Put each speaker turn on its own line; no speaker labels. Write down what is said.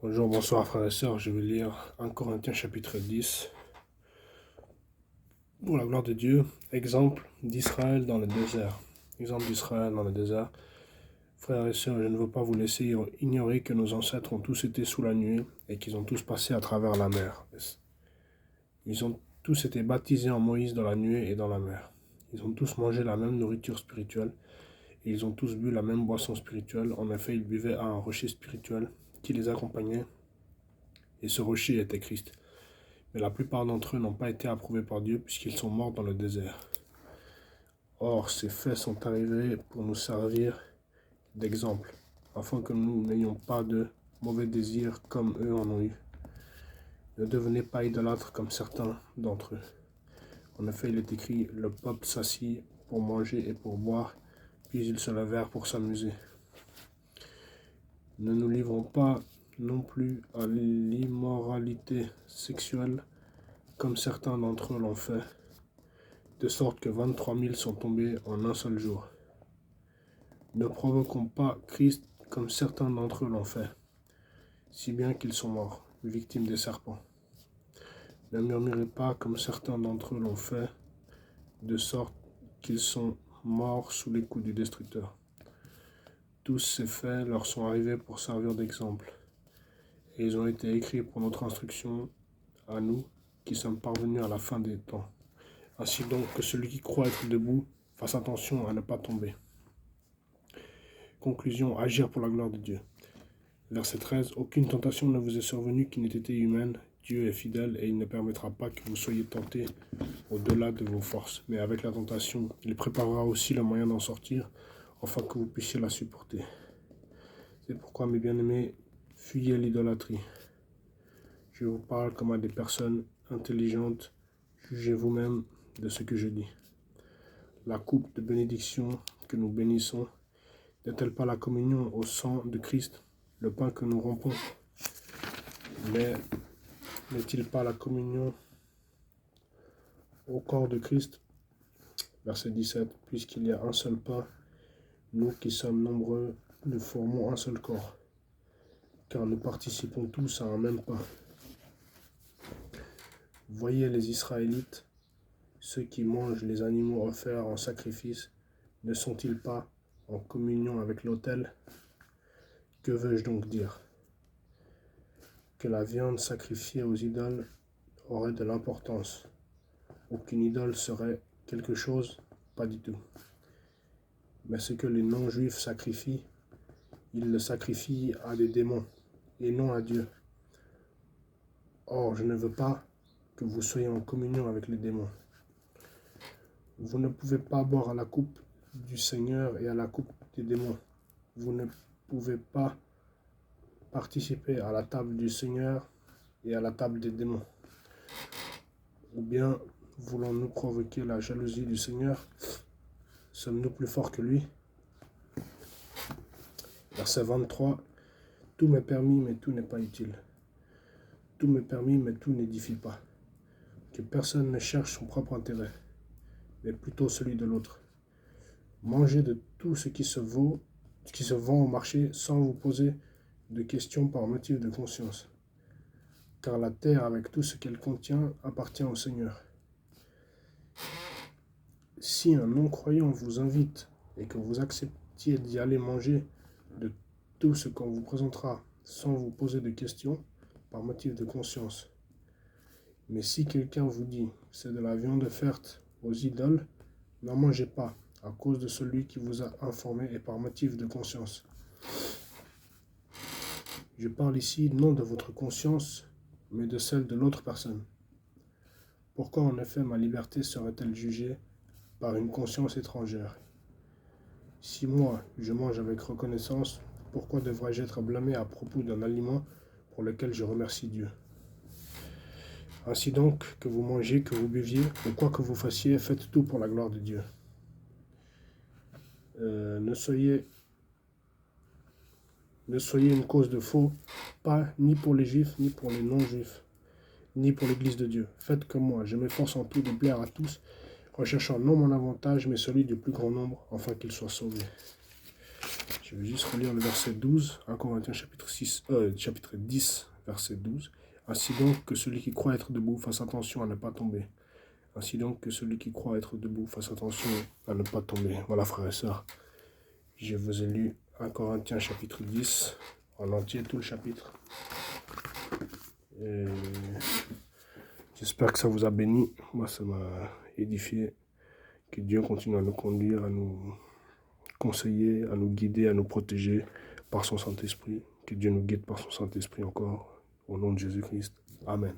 Bonjour, bonsoir frères et sœurs, je vais lire 1 Corinthiens chapitre 10. Pour la gloire de Dieu, exemple d'Israël dans le désert. Exemple d'Israël dans le désert. Frères et sœurs, je ne veux pas vous laisser ignorer que nos ancêtres ont tous été sous la nuée et qu'ils ont tous passé à travers la mer. Ils ont tous été baptisés en Moïse dans la nuée et dans la mer. Ils ont tous mangé la même nourriture spirituelle et ils ont tous bu la même boisson spirituelle. En effet, ils buvaient à un rocher spirituel qui les accompagnait et ce rocher était Christ. Mais la plupart d'entre eux n'ont pas été approuvés par Dieu puisqu'ils sont morts dans le désert. Or, ces faits sont arrivés pour nous servir d'exemple, afin que nous n'ayons pas de mauvais désirs comme eux en ont eu. Ne devenez pas idolâtres comme certains d'entre eux. En effet, il est écrit, le peuple s'assit pour manger et pour boire, puis ils se levèrent pour s'amuser. Ne nous livrons pas non plus à l'immoralité sexuelle, comme certains d'entre eux l'ont fait, de sorte que 23 000 sont tombés en un seul jour. Ne provoquons pas Christ comme certains d'entre eux l'ont fait, si bien qu'ils sont morts, victimes des serpents. Ne murmurez pas comme certains d'entre eux l'ont fait, de sorte qu'ils sont morts sous les coups du destructeur. Tous ces faits leur sont arrivés pour servir d'exemple, et ils ont été écrits pour notre instruction à nous qui sommes parvenus à la fin des temps. Ainsi donc que celui qui croit être debout fasse attention à ne pas tomber. Conclusion, agir pour la gloire de Dieu. Verset 13, aucune tentation ne vous est survenue qui n'ait été humaine. Dieu est fidèle et il ne permettra pas que vous soyez tentés au-delà de vos forces. Mais avec la tentation, il préparera aussi le moyen d'en sortir, afin que vous puissiez la supporter. C'est pourquoi, mes bien-aimés, fuyez l'idolâtrie. Je vous parle comme à des personnes intelligentes. Jugez vous-même de ce que je dis. La coupe de bénédiction que nous bénissons n'est-elle pas la communion au sang de Christ, le pain que nous rompons? Mais n'est-il pas la communion au corps de Christ? Verset 17. Puisqu'il y a un seul pain, nous qui sommes nombreux, nous formons un seul corps, car nous participons tous à un même pain. Voyez les Israélites, ceux qui mangent les animaux offerts en sacrifice, ne sont-ils pas en communion avec l'autel? Que veux-je donc dire? Que la viande sacrifiée aux idoles aurait de l'importance, ou qu'une idole serait quelque chose? Pas du tout. Mais ce que les non-juifs sacrifient, ils le sacrifient à des démons, et non à Dieu. Or, je ne veux pas que vous soyez en communion avec les démons. Vous ne pouvez pas boire à la coupe du Seigneur et à la coupe des démons. Vous ne pouvez pas participer à la table du Seigneur et à la table des démons. Ou bien, voulons-nous provoquer la jalousie du Seigneur? Sommes-nous plus forts que lui? Verset 23. Tout m'est permis, mais tout n'est pas utile. Tout m'est permis, mais tout n'édifie pas. Que personne ne cherche son propre intérêt, mais plutôt celui de l'autre. Mangez de tout ce qui se vend au marché sans vous poser de questions par motif de conscience. Car la terre, avec tout ce qu'elle contient, appartient au Seigneur. Si un non-croyant vous invite et que vous acceptiez d'y aller manger de tout ce qu'on vous présentera sans vous poser de questions, par motif de conscience. Mais si quelqu'un vous dit, c'est de la viande offerte aux idoles, n'en mangez pas, à cause de celui qui vous a informé et par motif de conscience. Je parle ici non de votre conscience, mais de celle de l'autre personne. Pourquoi en effet ma liberté serait-elle jugée par une conscience étrangère? Si moi, je mange avec reconnaissance, pourquoi devrais-je être blâmé à propos d'un aliment pour lequel je remercie Dieu? Ainsi donc, que vous mangiez, que vous buviez, ou quoi que vous fassiez, faites tout pour la gloire de Dieu. Ne soyez une cause de faux, pas ni pour les juifs, ni pour les non-juifs, ni pour l'église de Dieu. Faites comme moi, je m'efforce en tout de plaire à tous, recherchant non mon avantage, mais celui du plus grand nombre, afin qu'ils soient sauvés. Je vais juste relire le verset 12, 1 Corinthiens chapitre 10, verset 12. Ainsi donc que celui qui croit être debout fasse attention à ne pas tomber. Ainsi donc que celui qui croit être debout fasse attention à ne pas tomber. Voilà, frères et sœurs. Je vous ai lu 1 Corinthiens chapitre 10, en entier, tout le chapitre. Et j'espère que ça vous a béni. Moi, ça m'a édifié. Que Dieu continue à nous conduire, à nous conseiller, à nous guider, à nous protéger par son Saint-Esprit. Que Dieu nous guide par son Saint-Esprit encore. Au nom de Jésus-Christ. Amen.